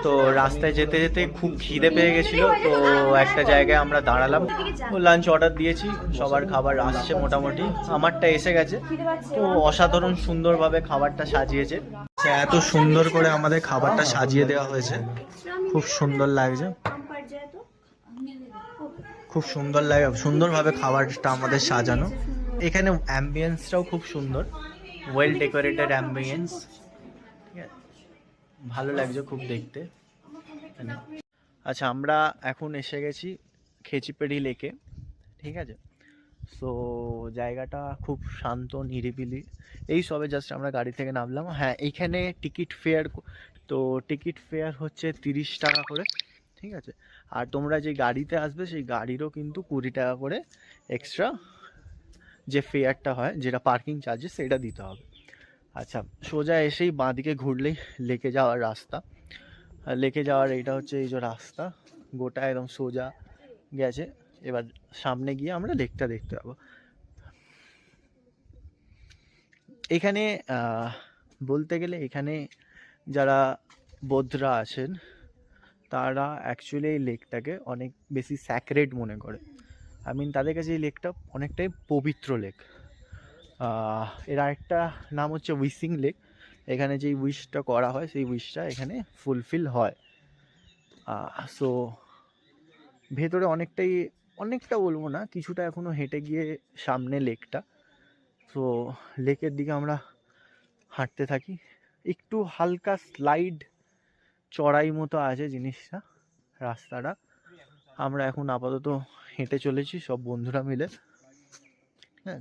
তো রাস্তায় যেতে যেতে খুব খিদে পেয়ে গেছিলো, তো একটা জায়গায় আমরা দাঁড়ালাম, তো লাঞ্চ অর্ডার দিয়েছি, সবার খাবার আসছে মোটামুটি, আমারটা এসে গেছে। তো অসাধারণ সুন্দরভাবে খাবারটা সাজিয়েছে, এত সুন্দর করে আমাদের খাবারটা সাজিয়ে দেওয়া হয়েছে, খুব সুন্দর লাগছে, খুব সুন্দর লাগে, সুন্দরভাবে খাবারটা আমাদের সাজানো। এখানে অ্যাম্বিয়েন্সটাও খুব সুন্দর, ওয়েল ডেকোরেটেড অ্যাম্বিয়েন্স, ঠিক আছে, ভালো লাগছে খুব দেখতে। আচ্ছা, আমরা এখন এসে গেছি খেচিপেড়ি লেকে, ঠিক আছে। সো জায়গাটা খুব শান্ত নিরিবিলি, এই সবে জাস্ট আমরা গাড়ি থেকে নামলাম। হ্যাঁ, এইখানে টিকিট ফেয়ার, তো টিকিট ফেয়ার হচ্ছে 30 টাকা করে, ঠিক আছে। আর তোমরা যে গাড়িতে আসবে সেই গাড়িরও কিন্তু 20 টাকা করে এক্সট্রা যে ফেয়ারটা হয়, যেটা পার্কিং চার্জেস, সেটা দিতে হবে। আচ্ছা, সোজা এসেই বাঁদিকে ঘুরলেই লেকে যাওয়ার রাস্তা, আর লেকে যাওয়ার এইটা হচ্ছে এই যে রাস্তা, গোটা একদম সোজা গেছে। এবার সামনে গিয়ে আমরা লেকটা দেখতে পাবো। এখানে বলতে গেলে এখানে যারা বৌদ্ধরা আছেন তারা অ্যাকচুয়ালি এই লেকটাকে অনেক বেশি স্যাক্রেড মনে করে। আই মিন, তাদের কাছে এই লেকটা অনেকটাই পবিত্র লেক। এর আরেকটা নাম হচ্ছে উইসিং লেক, এখানে যেই উইশটা করা হয় সেই উইশটা এখানে ফুলফিল হয়। সো ভেতরে অনেকটা বলবো না, কিছুটা এখনো হেঁটে গিয়ে সামনে লেকটা। সো লেকের দিকে আমরা হাঁটতে থাকি, একটু হালকা স্লাইড চড়াই মতো আছে জিনিসটা, রাস্তাটা। আমরা এখন আপাতত হেঁটে চলেছি সব বন্ধুরা মিলে, হ্যাঁ।